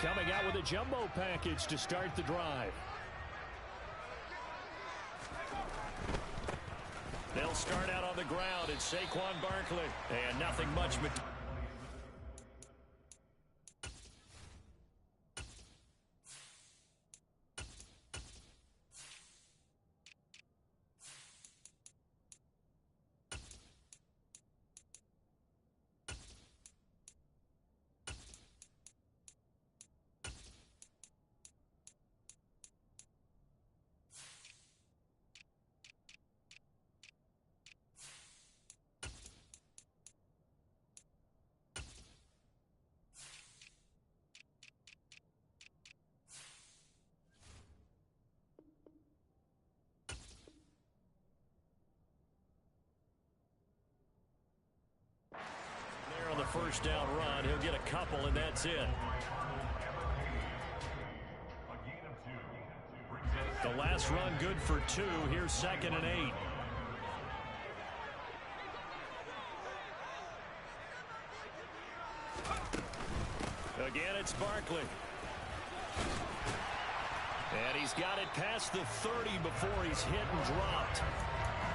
Coming out with a jumbo package to start the drive. They'll start out on the ground. It's Saquon Barkley. And nothing much. On the first down run, he'll get a couple, and that's it. The last run good for 2. Here's 2nd and 8. Again, it's Barkley. And he's got it past the 30 before he's hit and dropped.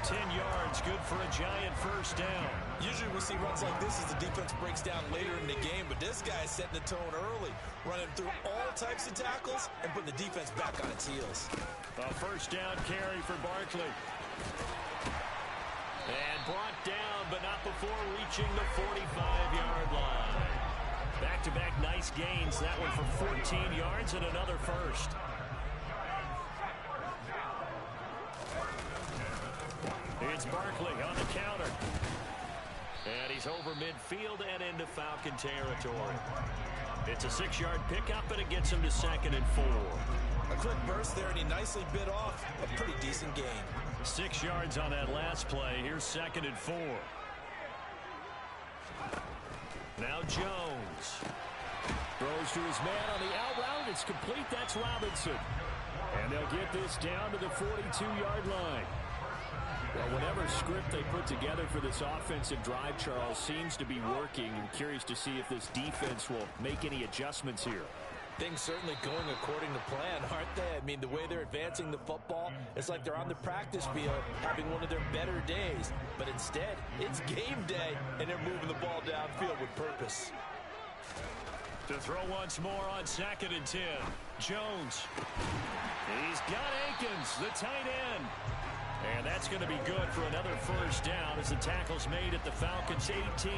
10 yards, good for a giant first down. Usually we see runs like this as the defense breaks down later in the game, but this guy's setting the tone early, running through all types of tackles and putting the defense back on its heels. A first down carry for Barkley. And brought down, but not before reaching the 45-yard line. Back-to-back nice gains. That one for 14 yards and another first. It's Barkley on the counter. And he's over midfield and into Falcon territory. It's a 6-yard pickup, and it gets him to 2nd and 4. A quick burst there, and he nicely bit off a pretty decent gain. 6 yards on that last play. Here's 2nd and 4. Now Jones. Throws to his man on the out route. It's complete. That's Robinson. And they'll get this down to the 42-yard line. Well, whatever script they put together for this offensive drive, Charles, seems to be working. I'm curious to see if this defense will make any adjustments here. Things certainly going according to plan, aren't they? I mean, the way they're advancing the football, it's like they're on the practice field having one of their better days. But instead, it's game day, and they're moving the ball downfield with purpose. To throw once more on 2nd and 10. Jones. He's got Akins, the tight end. And that's going to be good for another first down as the tackle's made at the Falcons' 18.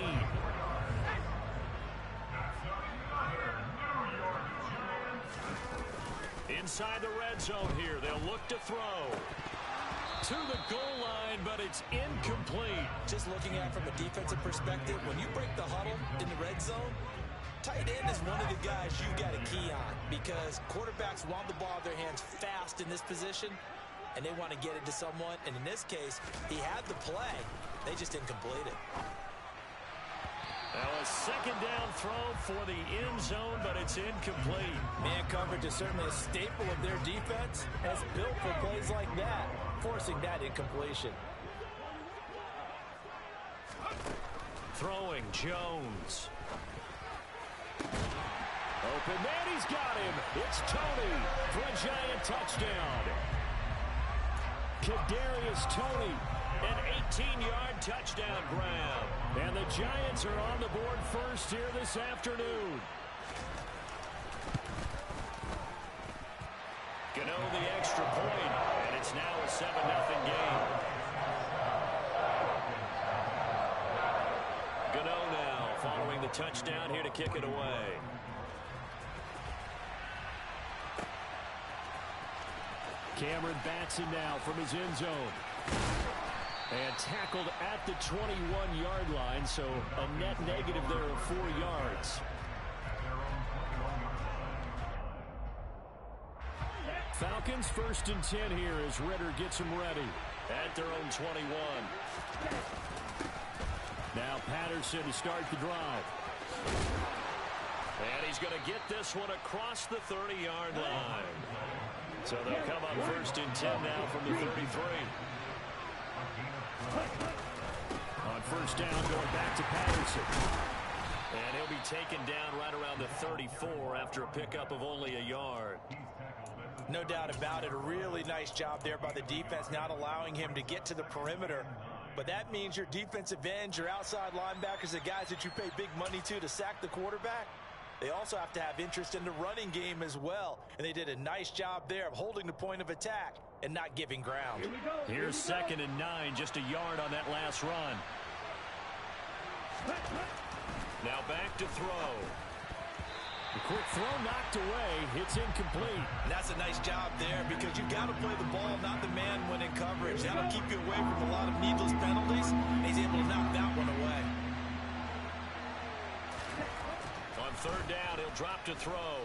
Inside the red zone here. They'll look to throw. To the goal line, but it's incomplete. Just looking at it from a defensive perspective, when you break the huddle in the red zone, tight end is one of the guys you've got to key on because quarterbacks want the ball in their hands fast in this position, and they want to get it to someone. And in this case, he had the play. They just didn't complete it. Now a second down throw for the end zone, but it's incomplete. Man coverage is certainly a staple of their defense, and it's built for plays like that, forcing that incompletion. Throwing Jones. Open man, he's got him. It's Tony for a giant touchdown. Kadarius Toney, an 18-yard touchdown grab. And the Giants are on the board first here this afternoon. Gano the extra point, and it's now a 7-0 game. Gano now following the touchdown here to kick it away. Cameron Batson now from his end zone. And tackled at the 21-yard line, so a net negative there of 4 yards. Falcons 1st and 10 here as Ritter gets them ready at their own 21. Now Patterson to start the drive. And he's going to get this one across the 30-yard line. So they'll come up 1st and 10 now from the 33. On 1st down, going back to Patterson. And he'll be taken down right around the 34 after a pickup of only a yard. No doubt about it. A really nice job there by the defense, not allowing him to get to the perimeter. But that means your defensive ends, your outside linebackers, the guys that you pay big money to sack the quarterback, they also have to have interest in the running game as well. And they did a nice job there of holding the point of attack and not giving ground. Here's 2nd and 9, just a yard on that last run. Now back to throw. The quick throw knocked away. It's incomplete. And that's a nice job there because you've got to play the ball, not the man when in coverage. That'll keep you away from a lot of needless penalties. And he's able to knock that one away. On 3rd down, he'll drop to throw.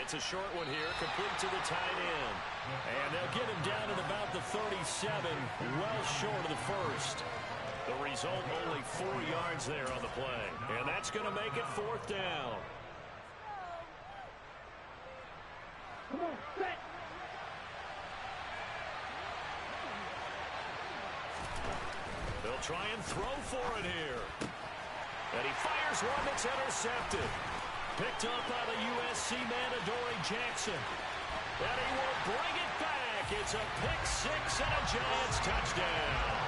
It's a short one here, complete to the tight end. And they'll get him down at about the 37, well short of the first. The result, only 4 yards there on the play. And that's going to make it 4th down. Come on, set. They'll try and throw for it here. And he fires one that's intercepted. Picked up by the USC man, Adoree Jackson. And he will bring it back. It's a pick 6 and a Giants touchdown.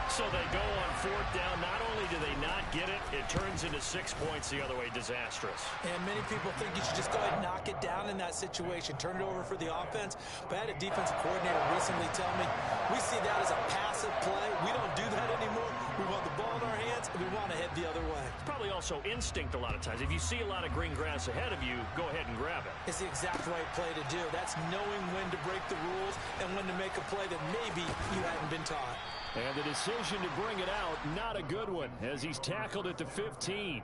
So they go on 4th down. Not only do they not get it, it turns into 6 points the other way. Disastrous. And many people think you should just go ahead and knock it down in that situation. Turn it over for the offense. But I had a defensive coordinator recently tell me, we see that as a passive play. We don't do that anymore. We want the ball in our hands, and we want to head the other way. It's probably also instinct a lot of times. If you see a lot of green grass ahead of you, go ahead and grab it. It's the exact right play to do. That's knowing when to break the rules and when to make a play that maybe you hadn't been taught. And the decision to bring it out, not a good one, as he's tackled at the 15.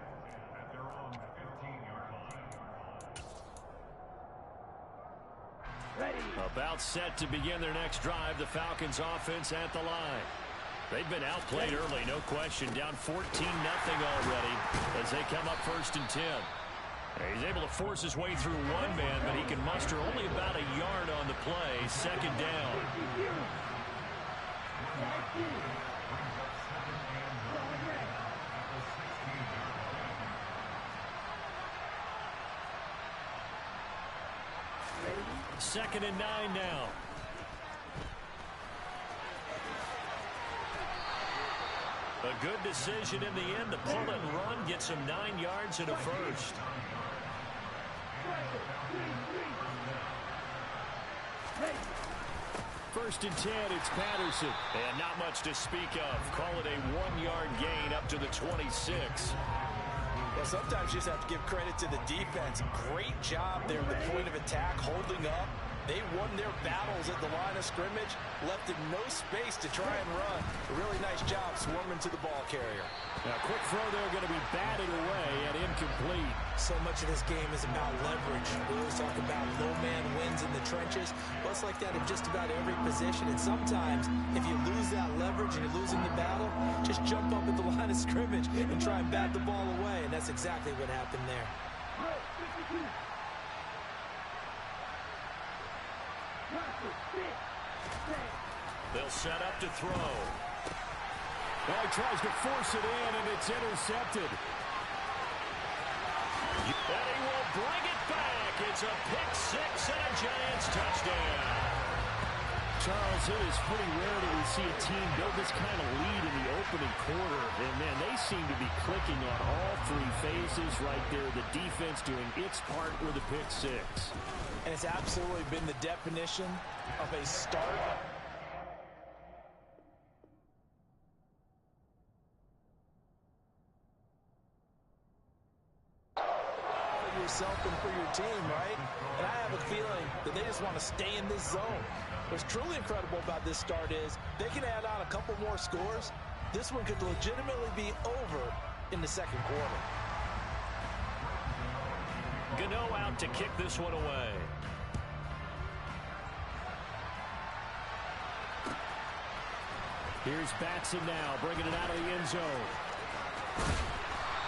Ready. About set to begin their next drive, the Falcons offense at the line. They've been outplayed early, no question, down 14-0 already as they come up 1st and 10. He's able to force his way through one man, but he can muster only about a yard on the play. 2nd down. Second and 9 now. A good decision in the end to pull and run, get some 9 yards and a first. First and 10, it's Patterson. And not much to speak of. Call it a 1-yard gain up to the 26. Well, sometimes you just have to give credit to the defense. Great job there at the point of attack, holding up. They won their battles at the line of scrimmage, left him no space to try and run. A really nice job swarming to the ball carrier. Now, quick throw there, going to be batted away and incomplete. So much of this game is about leverage. We always talk about low man wins in the trenches. Well, it's like that in just about every position. And sometimes, if you lose that leverage and you're losing the battle, just jump up at the line of scrimmage and try and bat the ball away. And that's exactly what happened there. They'll set up to throw. Well, he tries to force it in, and it's intercepted. And he will bring it back. It's a pick 6 and a Giants touchdown. Charles, it is pretty rare that we see a team build this kind of lead in the opening quarter. And, man, they seem to be clicking on all 3 phases right there. The defense doing its part with a pick 6. And it's absolutely been the definition of a start. For yourself and for your team, right? And I have a feeling that they just want to stay in this zone. What's truly incredible about this start is they can add on a couple more scores. This one could legitimately be over in the 2nd quarter. Gano out to kick this one away. Here's Batson now, bringing it out of the end zone.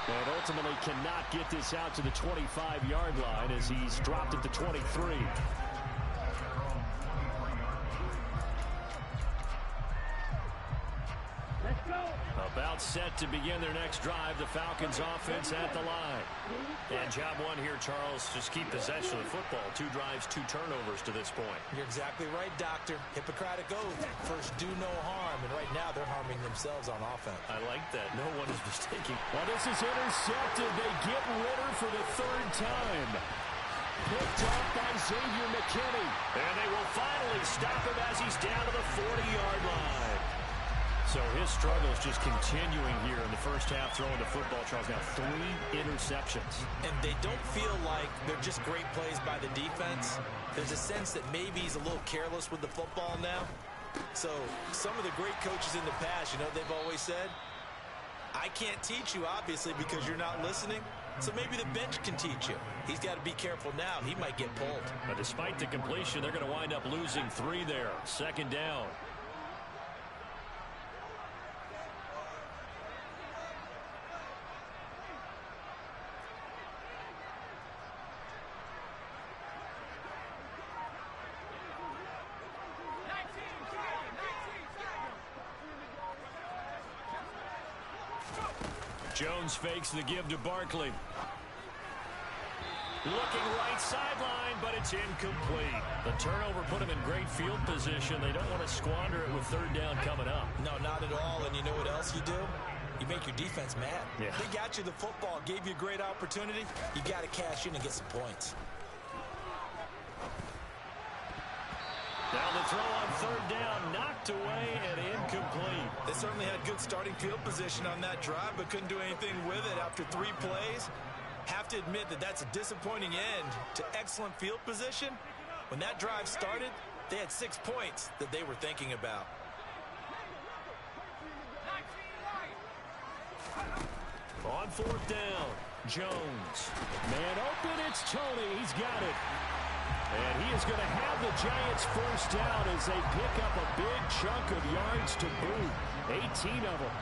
And ultimately cannot get this out to the 25-yard line as he's dropped at the 23. Let's go. About set to begin their next drive. The Falcons offense at the line. And job one here, Charles. Just keep possession of the football. 2 drives, 2 turnovers to this point. You're exactly right, Doctor. Hippocratic oath. First, do no harm. And right now, they're harming themselves on offense. I like that. No one is mistaking. Well, this is intercepted. They get Ritter for the 3rd time. Picked off by Xavier McKinney. And they will finally stop him as he's down to the 40-yard line. So his struggles just continuing here in the first half throwing the football, Charles. Now 3 interceptions. And they don't feel like they're just great plays by the defense. There's a sense that maybe he's a little careless with the football now. So some of the great coaches in the past, you know, they've always said, I can't teach you, obviously, because you're not listening. So maybe the bench can teach you. He's got to be careful now. He might get pulled. But despite the completion, they're going to wind up losing 3 there. 2nd down. Jones fakes the give to Barkley. Looking right sideline, but it's incomplete. The turnover put him in great field position. They don't want to squander it with 3rd down coming up. No, not at all. And you know what else you do? You make your defense mad. Yeah. They got you the football, gave you a great opportunity. You got to cash in and get some points. Down the throw on 3rd down, knocked away and incomplete. They certainly had good starting field position on that drive, but couldn't do anything with it after 3 plays. Have to admit that that's a disappointing end to excellent field position. When that drive started, they had 6 points that they were thinking about. On 4th down, Jones. Man open, it's Tony. He's got it. And he is going to have the Giants 1st down as they pick up a big chunk of yards to boot. 18 of them.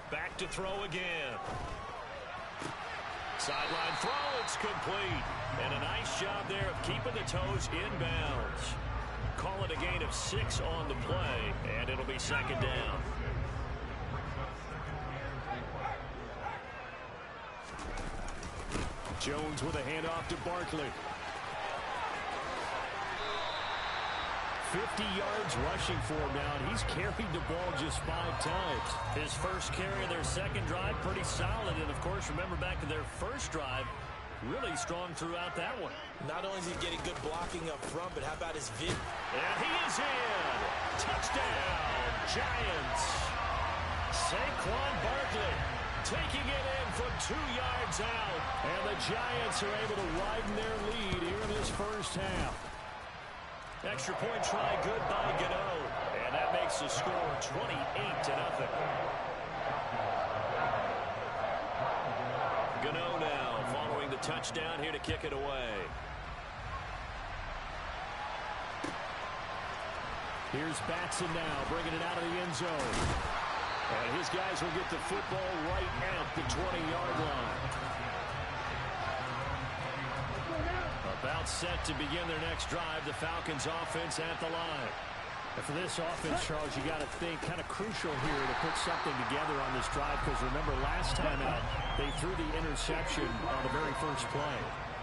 Back to throw again. Sideline throw, it's complete. And a nice job there of keeping the toes inbounds. Call it a gain of 6 on the play, and it'll be 2nd down. Jones with a handoff to Barkley. 50 yards rushing for him now, and he's carried the ball just 5 times. His first carry of their 2nd drive, pretty solid. And, of course, remember back to their first drive, really strong throughout that one. Not only is he getting good blocking up front, but how about his vision? And he is in. Touchdown, Giants. Saquon Barkley taking it in from 2 yards out. And the Giants are able to widen their lead here in this first half. Extra point try good by Gano. And that makes the score 28-0. Gano now following the touchdown here to kick it away. Here's Batson now bringing it out of the end zone. And his guys will get the football right at the 20-yard line. About set to begin their next drive. The Falcons offense at the line. And for this offense, Charles, you got to think kind of crucial here to put something together on this drive, because remember last time out they threw the interception on the very first play.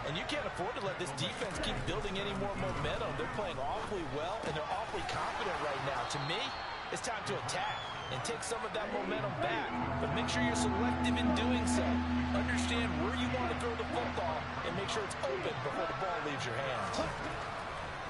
And you can't afford to let this defense keep building any more momentum. They're playing awfully well, and they're awfully confident right now. To me, it's time to attack and take some of that momentum back. But make sure you're selective in doing so. Understand where you want to throw the football and make sure it's open before the ball leaves your hands.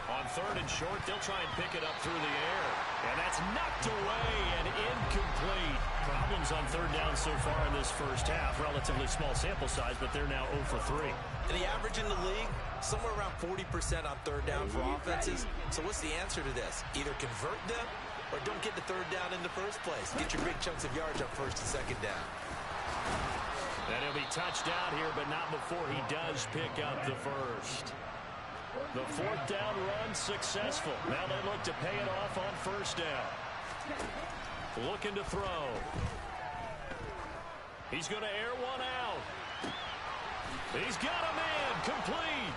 On 3rd and short, they'll try and pick it up through the air. And that's knocked away and incomplete. Problems on 3rd down so far in this first half. Relatively small sample size, but they're now 0 for 3. And the average in the league, somewhere around 40% on 3rd down for offenses. So what's the answer to this? Either convert them or don't get the 3rd down in the first place. Get your big chunks of yards on 1st and 2nd down. And he'll be touched down here, but not before he does pick up the first. The 4th down run successful. Now they look to pay it off on 1st down. Looking to throw. He's going to air one out. He's got a man complete.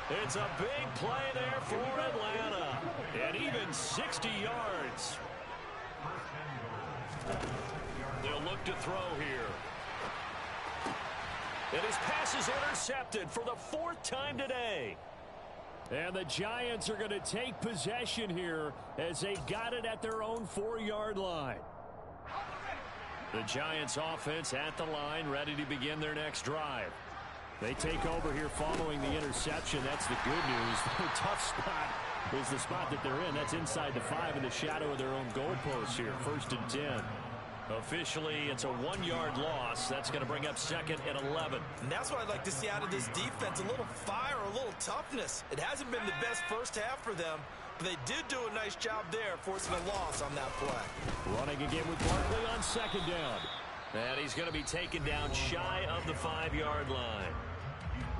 It's a big play there for Atlanta. And even 60 yards. They'll look to throw here. And his pass is intercepted for the 4th time today. And the Giants are going to take possession here as they got it at their own 4-yard line. The Giants offense at the line, ready to begin their next drive. They take over here following the interception. That's the good news. The tough spot is the spot that they're in. That's inside the 5 in the shadow of their own goalpost here. 1st and 10. Officially, it's a 1-yard loss. That's going to bring up 2nd and 11. And that's what I'd like to see out of this defense. A little fire, a little toughness. It hasn't been the best first half for them, but they did do a nice job there, forcing a loss on that play. Running again with Barkley on 2nd down. And he's going to be taken down shy of the 5-yard line.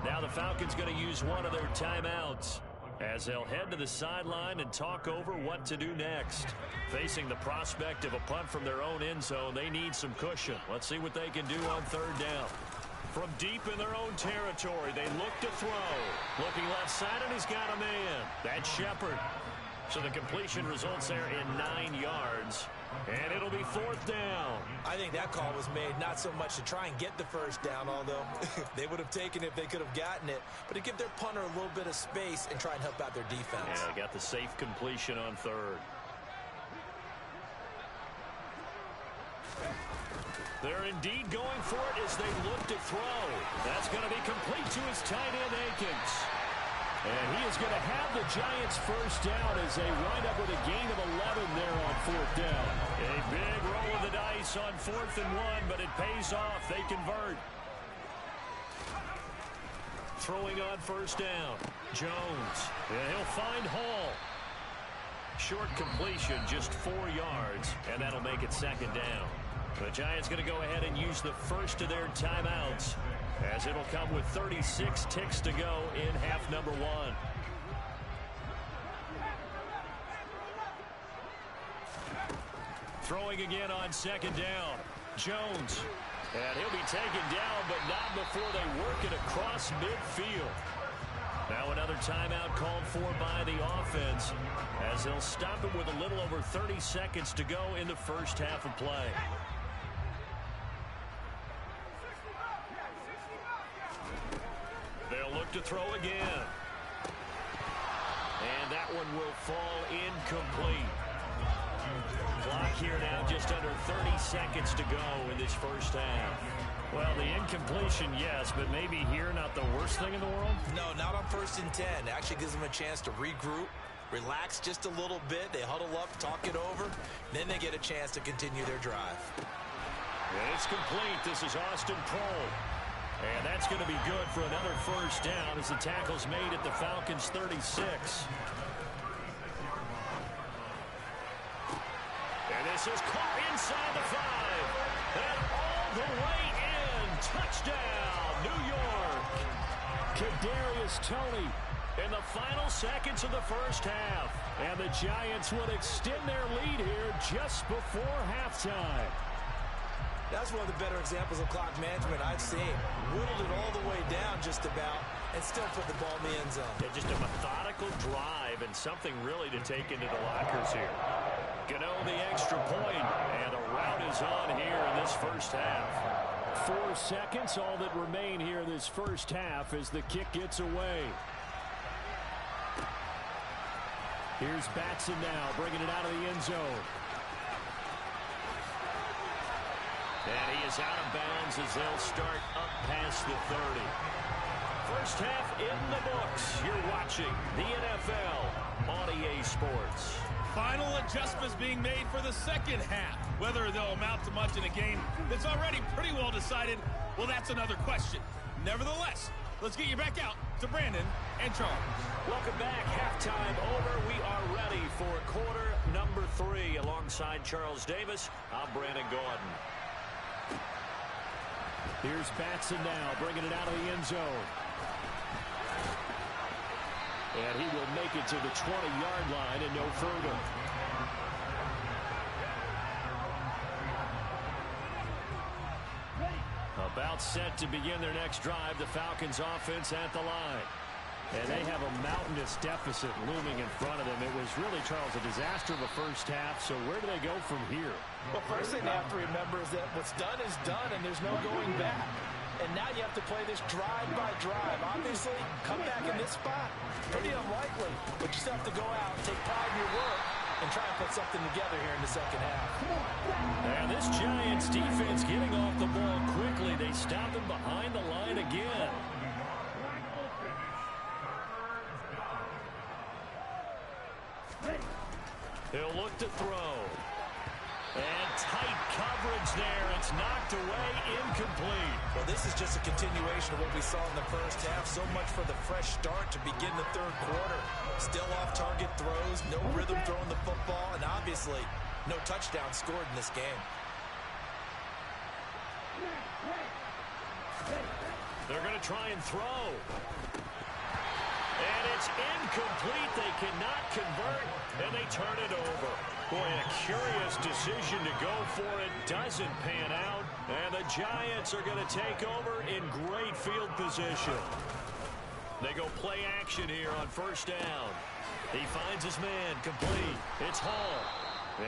Now the Falcons going to use one of their timeouts as they'll head to the sideline and talk over what to do next. Facing the prospect of a punt from their own end zone, they need some cushion. Let's see what they can do on 3rd down. From deep in their own territory, they look to throw. Looking left side, and he's got a man. That's Shepard. So the completion results there in 9 yards. And it'll be 4th down. I think that call was made not so much to try and get the 1st down, although they would have taken it if they could have gotten it, but to give their punter a little bit of space and try and help out their defense. Yeah, they got the safe completion on 3rd. They're indeed going for it as they look to throw. That's going to be complete to his tight end, Akins. And he is going to have the Giants 1st down as they wind up with a gain of 11 there on 4th down. A big roll of the dice on 4th and 1, but it pays off. They convert. Throwing on 1st down. Jones. And he'll find Hall. Short completion, just 4 yards, and that'll make it 2nd down. The Giants going to go ahead and use the first of their timeouts, as it'll come with 36 ticks to go in half number 1. Throwing again on 2nd down. Jones. And he'll be taken down, but not before they work it across midfield. Now another timeout called for by the offense, as they'll stop it with a little over 30 seconds to go in the first half of play. They'll look to throw again. And that one will fall incomplete. Clock here now just under 30 seconds to go in this first half. Well, the incompletion, yes, but maybe here not the worst thing in the world? No, not on 1st and 10. It actually gives them a chance to regroup, relax just a little bit. They huddle up, talk it over, then they get a chance to continue their drive. And it's complete. This is Austin Prohl. And that's going to be good for another 1st down as the tackle's made at the Falcons' 36. And this is caught inside the 5. And all the way in. Touchdown, New York. Kadarius Toney In the final seconds of the first half. And the Giants will extend their lead here just before halftime. That's one of the better examples of clock management I've seen. Whittled it all the way down just about and still put the ball in the end zone. Yeah, just a methodical drive and something really to take into the lockers here. Gano the extra point, and the route is on here in this first half. 4 seconds, all that remain here in this first half as the kick gets away. Here's Batson now, bringing it out of the end zone. And he is out of bounds as they'll start up past the 30. First half in the books. You're watching the NFL on EA Sports. Final adjustments being made for the second half. Whether they'll amount to much in a game that's already pretty well decided, well, that's another question. Nevertheless, let's get you back out to Brandon and Charles. Welcome back. Halftime over. We are ready for quarter number 3. Alongside Charles Davis, I'm Brandon Gordon. Here's Batson now, bringing it out of the end zone. And he will make it to the 20-yard line and no further. About set to begin their next drive. The Falcons offense at the line. And they have a mountainous deficit looming in front of them. It was really, Charles, a disaster of a first half. So where do they go from here? Well, first thing they have to remember is that what's done is done, and there's no going back. And now you have to play this drive by drive. Obviously, come back in this spot, pretty unlikely. But you still have to go out, take pride in your work, and try and put something together here in the second half. And this Giants defense getting off the ball quickly. They stop him behind the line again. He'll look to throw. And tight coverage there. It's knocked away, incomplete. Well, this is just a continuation of what we saw in the first half. So much for the fresh start to begin the third quarter. Still off-target throws, no rhythm throwing the football, and obviously no touchdown scored in this game. They're going to try and throw. And it's incomplete. They cannot convert, and they turn it over. Boy, a curious decision to go for it. Doesn't pan out, and the Giants are going to take over in great field position. They go play action here on first down. He finds his man, complete. It's Hall.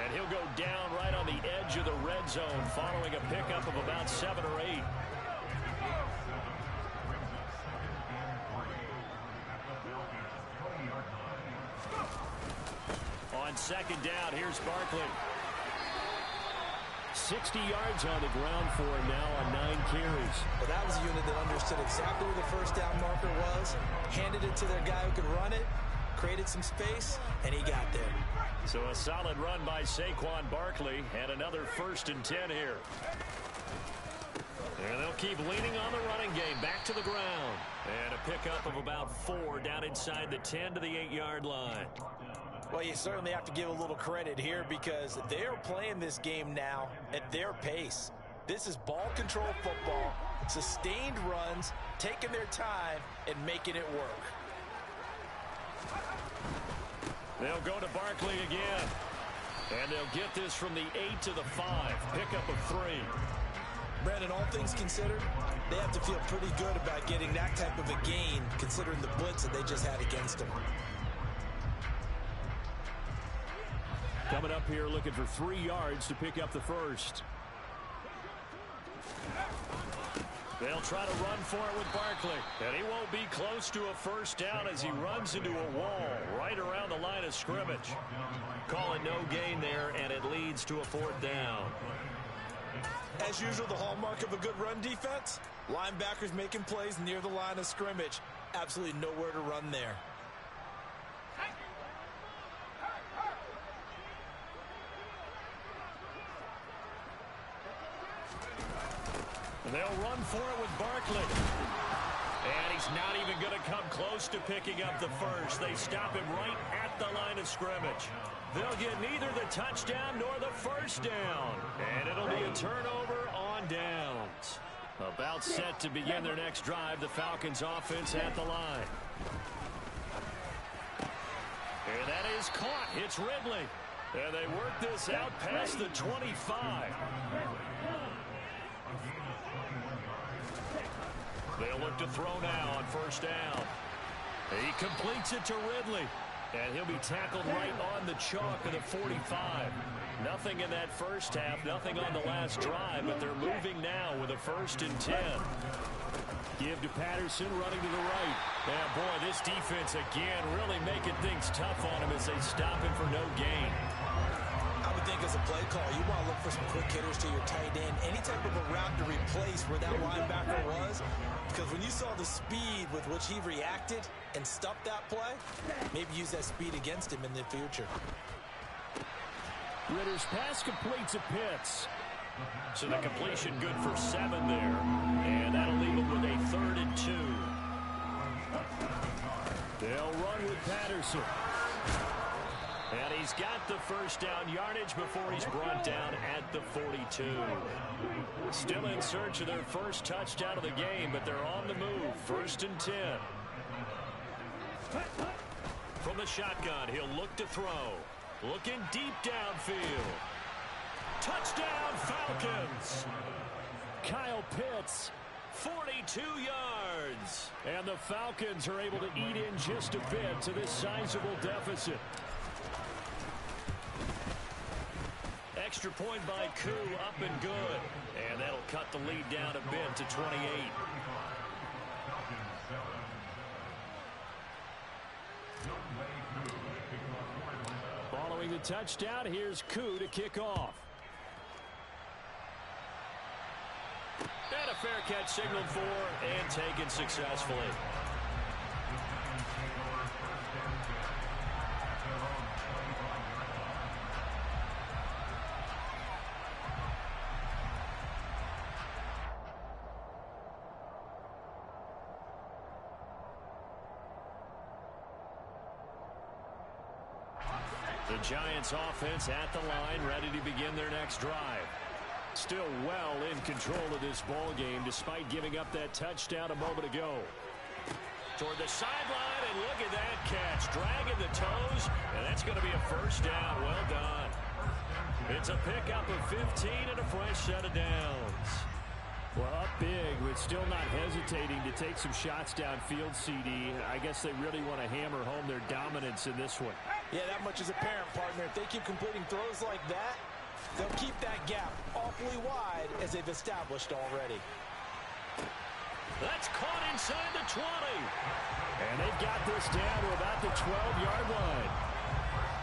And he'll go down right on the edge of the red zone following a pickup of about 7 or 8. On second down, here's Barkley. 60 yards on the ground for him now on 9 carries. Well, that was a unit that understood exactly where the first down marker was, handed it to their guy who could run it, created some space, and he got there. So a solid run by Saquon Barkley, and another 1st and 10 here. And they'll keep leaning on the running game, back to the ground. And a pickup of about 4 down inside the 10 to the 8-yard line. Well, you certainly have to give a little credit here because they're playing this game now at their pace. This is ball control football, sustained runs, taking their time, and making it work. They'll go to Barkley again. And they'll get this from the 8 to the 5. Pickup of 3. Brandon, all things considered, they have to feel pretty good about getting that type of a gain considering the blitz that they just had against them. Coming up here looking for 3 yards to pick up the first. They'll try to run for it with Barkley. And he won't be close to a first down as he runs into a wall right around the line of scrimmage. Call it no gain there, and it leads to a 4th down. As usual, the hallmark of a good run defense, linebackers making plays near the line of scrimmage. Absolutely nowhere to run there. They'll run for it with Barkley. And he's not even going to come close to picking up the first. They stop him right at the line of scrimmage. They'll get neither the touchdown nor the first down. And it'll be a turnover on downs. About set to begin their next drive, the Falcons offense at the line. And that is caught. It's Ridley. And they work this out past the 25. They'll look to throw now on first down. He completes it to Ridley. And he'll be tackled right on the chalk of the 45. Nothing in that first half, nothing on the last drive, but they're moving now with a 1st and 10. Give to Patterson running to the right. Yeah, boy, this defense again really making things tough on him as they stop him for no gain. I would think as a play call, you want to look for some quick hitters to your tight end. Any type of a route to replace where that linebacker was. Because when you saw the speed with which he reacted and stopped that play, maybe use that speed against him in the future. Ritter's pass completes a Pitts. So the completion good for 7 there. And that'll leave him with a 3rd and 2. They'll run with Patterson. And he's got the first down yardage before he's brought down at the 42. Still in search of their first touchdown of the game, but they're on the move. 1st and 10. From the shotgun, he'll look to throw. Looking deep downfield. Touchdown, Falcons! Kyle Pitts, 42 yards. And the Falcons are able to eat in just a bit to this sizable deficit. Extra point by Koo, up and good. And that'll cut the lead down a bit to 28. Following the touchdown, here's Koo to kick off. And a fair catch signaled for and taken successfully. The Giants offense at the line, ready to begin their next drive. Still well in control of this ball game despite giving up that touchdown a moment ago. Toward the sideline, and look at that catch. Dragging the toes, and that's going to be a first down. Well done. It's a pickup of 15 and a fresh set of downs. Well, up big, but still not hesitating to take some shots downfield, CD. I guess they really want to hammer home their dominance in this one. Yeah, that much is apparent, partner. If they keep completing throws like that, they'll keep that gap awfully wide as they've established already. That's caught inside the 20. And they've got this down to about the 12-yard line.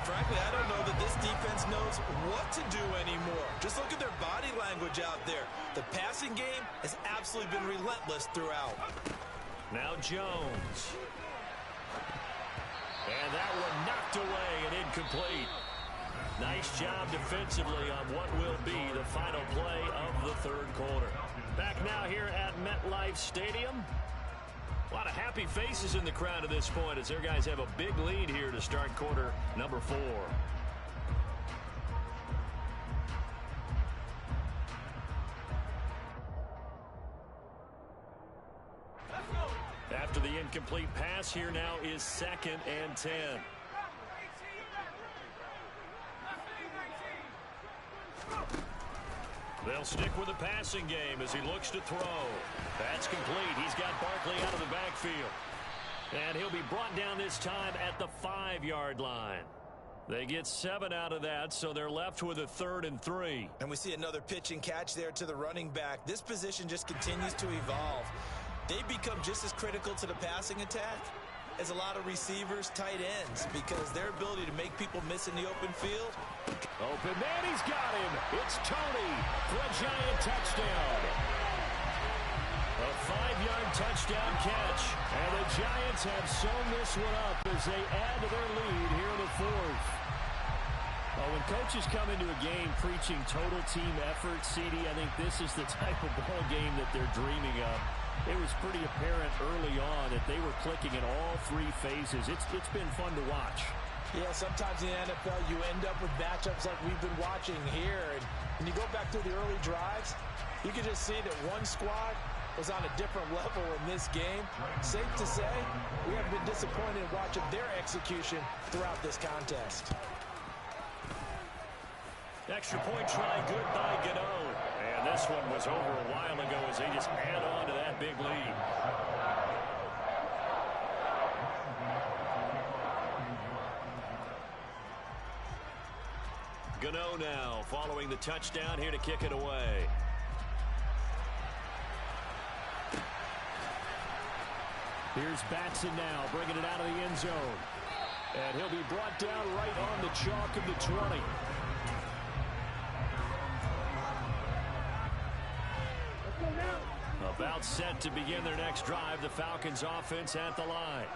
Frankly, I don't know that this defense knows what to do anymore. Just look at their body language out there. The passing game has absolutely been relentless throughout. Now Jones. And that one knocked away and incomplete. Nice job defensively on what will be the final play of the third quarter. Back now here at MetLife Stadium. A lot of happy faces in the crowd at this point as their guys have a big lead here to start quarter number 4. After the incomplete pass, here now is 2nd and 10. They'll stick with the passing game as he looks to throw. That's complete. He's got Barkley out of the backfield. And he'll be brought down this time at the 5-yard line. They get 7 out of that, so they're left with a 3rd and 3. And we see another pitch and catch there to the running back. This position just continues to evolve. They become just as critical to the passing attack as a lot of receivers, tight ends, because their ability to make people miss in the open field. Open man, he's got him. It's Tony for a Giant touchdown. A 5-yard touchdown catch. And the Giants have sewn this one up as they add to their lead here in the 4th. Well, when coaches come into a game preaching total team effort, CD, I think this is the type of ball game that they're dreaming of. It was pretty apparent early on that they were clicking in all 3 phases. It's been fun to watch. Yeah, sometimes in the NFL you end up with matchups like we've been watching here. And when you go back through the early drives, you can just see that one squad was on a different level in this game. Safe to say, we haven't been disappointed in watching their execution throughout this contest. Extra point try good by Gano. And this one was over a while ago as they just add on to that big lead. Gano now following the touchdown here to kick it away. Here's Batson now bringing it out of the end zone. And he'll be brought down right on the chalk of the 20. About set to begin their next drive, the Falcons offense at the line.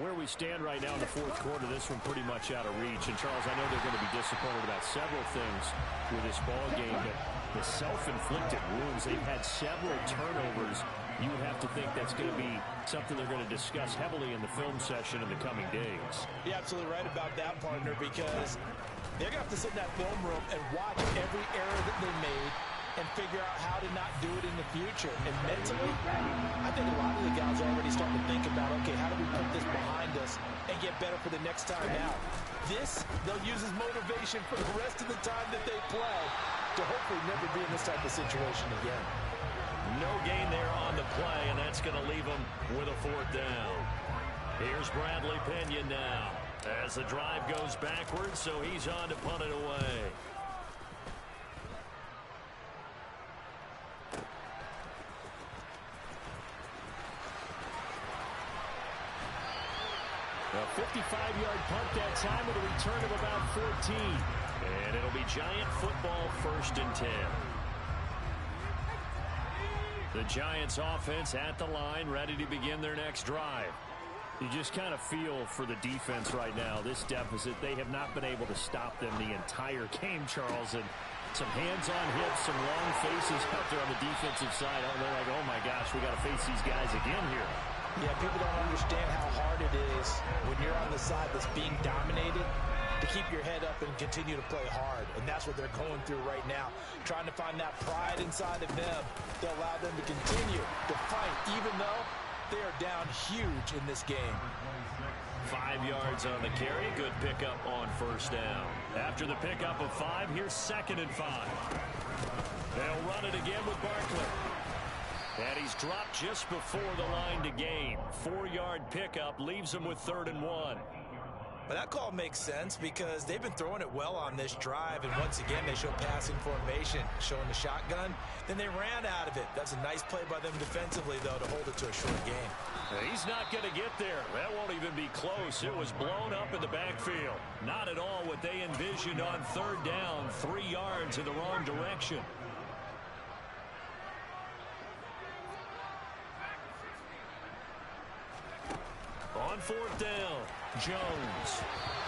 Where we stand right now in the 4th quarter, this one pretty much out of reach. And, Charles, I know they're going to be disappointed about several things with this ball game, but the self-inflicted wounds, they've had several turnovers. You would have to think that's going to be something they're going to discuss heavily in the film session in the coming days. You're absolutely right about that, partner, because they're going to have to sit in that film room and watch every error that they made and figure out how to not do it in the future. And mentally, I think a lot of the guys are already starting to think about, okay, how do we put this behind us and get better for the next time out? This, they'll use as motivation for the rest of the time that they play to hopefully never be in this type of situation again. no gain there on the play, and that's going to leave them with a 4th down. Here's Bradley Pinion now as the drive goes backwards, so he's on to punt it away. A 55-yard punt that time with a return of about 14. And it'll be Giant football, 1st and 10. The Giants offense at the line, ready to begin their next drive. You just kind of feel for the defense right now. This deficit, they have not been able to stop them the entire game, Charles. And some hands on hips, some long faces out there on the defensive side. They're like, oh my gosh, we got to face these guys again here. Yeah, people don't understand how hard it is when you're on the side that's being dominated to keep your head up and continue to play hard. And that's what they're going through right now, trying to find that pride inside of them to allow them to continue to fight, even though they are down huge in this game. 5 yards on the carry. Good pickup on 1st down. After the pickup of 5, here's 2nd and 5. They'll run it again with Barkley. And he's dropped just before the line to gain. 4-yard pickup leaves him with 3rd and 1. But that call makes sense because they've been throwing it well on this drive. And once again, they show passing formation, showing the shotgun. Then they ran out of it. That's a nice play by them defensively, though, to hold it to a short game. He's not going to get there. That won't even be close. It was blown up in the backfield. Not at all what they envisioned on 3rd down. 3 yards in the wrong direction. On 4th down, Jones.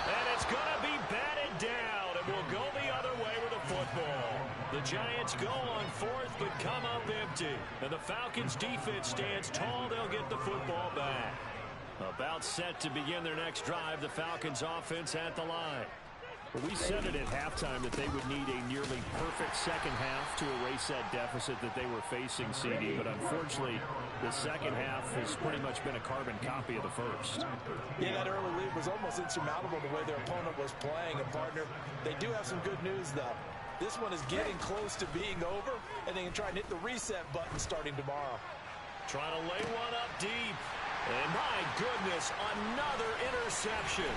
And it's going to be batted down, and will go the other way with the football. The Giants go on 4th, but come up empty. And the Falcons' defense stands tall. They'll get the football back. About set to begin their next drive, the Falcons' offense at the line. Well, we said it at halftime that they would need a nearly perfect second half to erase that deficit that they were facing, CD. But unfortunately, the second half has pretty much been a carbon copy of the first. Yeah, that early lead was almost insurmountable the way their opponent was playing. And, partner, they do have some good news, though. This one is getting close to being over, and they can try and hit the reset button starting tomorrow. Trying to lay one up deep. And, my goodness, another interception.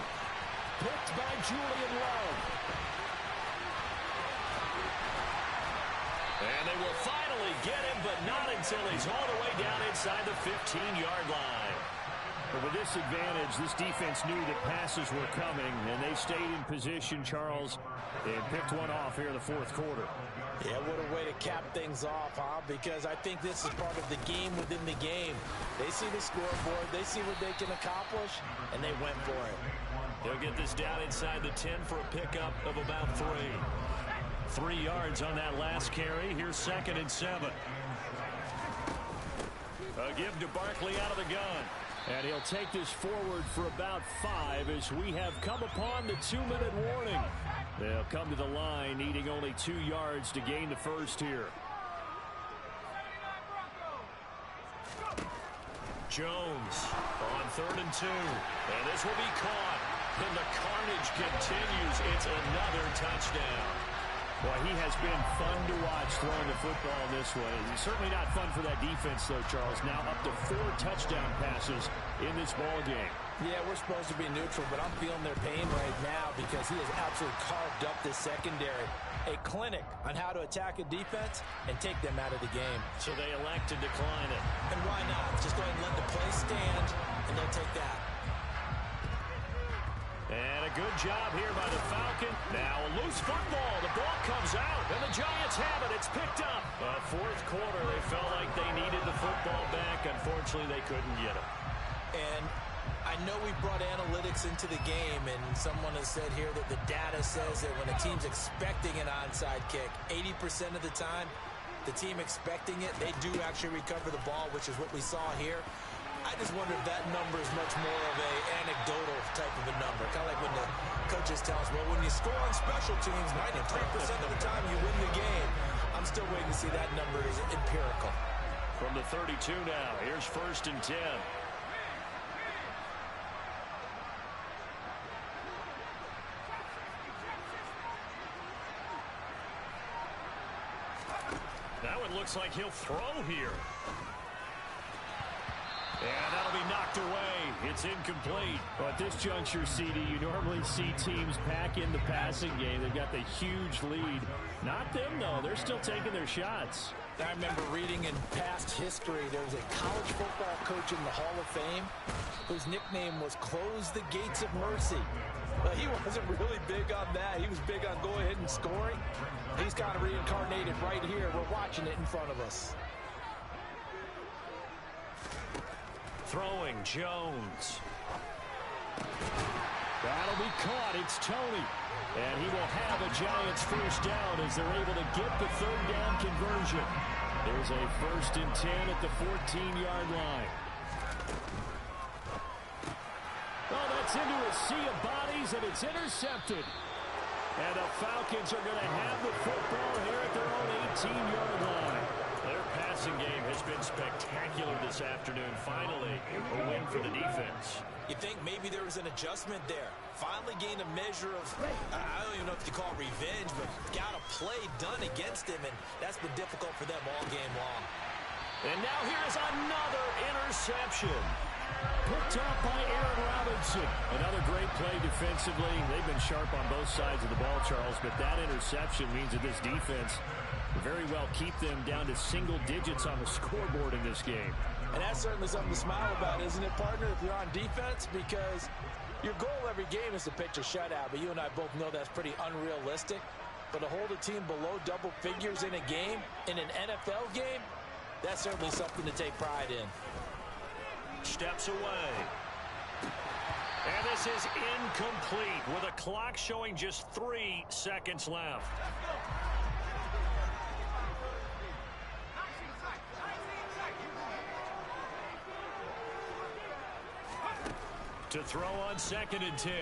Picked by Julian Love. And they will finally get him, but not until he's all the way down inside the 15-yard line. But with this advantage, this defense knew that passes were coming, and they stayed in position, Charles, and picked one off here in the 4th quarter. Yeah, what a way to cap things off, huh? Because I think this is part of the game within the game. They see the scoreboard, they see what they can accomplish, and they went for it. They'll get this down inside the 10 for a pickup of about 3. 3 yards on that last carry. Here's 2nd and 7. A give to Barkley out of the gun. And he'll take this forward for about 5 as we have come upon the 2-minute warning. They'll come to the line needing only 2 yards to gain the first here. Jones on 3rd and 2. And this will be caught. And the carnage continues. It's another touchdown. Boy, he has been fun to watch throwing the football this way. He's certainly not fun for that defense, though, Charles. Now up to 4 touchdown passes in this ball game. Yeah, we're supposed to be neutral, but I'm feeling their pain right now because he has absolutely carved up this secondary. A clinic on how to attack a defense and take them out of the game. So they elect to decline it. And why not? Just go ahead and let the play stand, and they'll take that. And a good job here by the Falcon. Now a loose football. The ball comes out, and the Giants have it. It's picked up. 4th quarter, they felt like they needed the football back. Unfortunately, they couldn't get it. And I know we brought analytics into the game, and someone has said here that the data says that when a team's expecting an onside kick, 80% of the time, the team expecting it, they do actually recover the ball, which is what we saw here. I just wonder if that number is much more of a anecdotal type of a number. Kind of like when the coaches tell us, well, when you score on special teams, 93% of the time you win the game. I'm still waiting to see that number is empirical. From the 32 now, here's 1st and 10. Now it looks looks like he'll throw here. And that'll be knocked away. It's incomplete. Well, at this juncture, CD, you normally see teams pack in the passing game. They've got the huge lead. Not them, though. They're still taking their shots. I remember reading in past history, there was a college football coach in the Hall of Fame whose nickname was Close the Gates of Mercy. But he wasn't really big on that. He was big on go ahead and scoring. He's kind of reincarnated right here. We're watching it in front of us. Throwing Jones. That'll be caught. It's Tony. And he will have a Giants first down as they're able to get the third down conversion. There's a 1st and 10 at the 14-yard line. Oh, that's into a sea of bodies, and it's intercepted. And the Falcons are going to have the football here at their own 18-yard line. Their passing game has been spectacular this afternoon. Finally, a win for the defense. You think maybe there was an adjustment there. Finally gained a measure of, I don't even know if you call it revenge, but got a play done against him, and that's been difficult for them all game long. And now here is another interception. Picked up by Aaron Robinson. Another great play defensively. They've been sharp on both sides of the ball, Charles, but that interception means that this defense will very well keep them down to single digits on the scoreboard in this game. And that's certainly something to smile about, isn't it, partner, if you're on defense? Because your goal every game is to pitch a shutout, but you and I both know that's pretty unrealistic. But to hold a team below double figures in a game, in an NFL game, that's certainly something to take pride in. Steps away. And this is incomplete with a clock showing just 3 seconds left. To throw on 2nd and 10.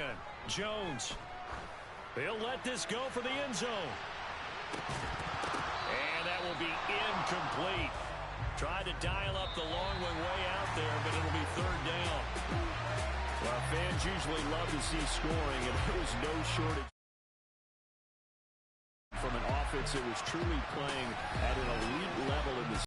Jones. He'll let this go for the end zone. And that will be incomplete. Tried to dial up the long one way out there, but it'll be 3rd down. Well, fans usually love to see scoring, and there was no shortage from an offense that was truly playing at an elite level in the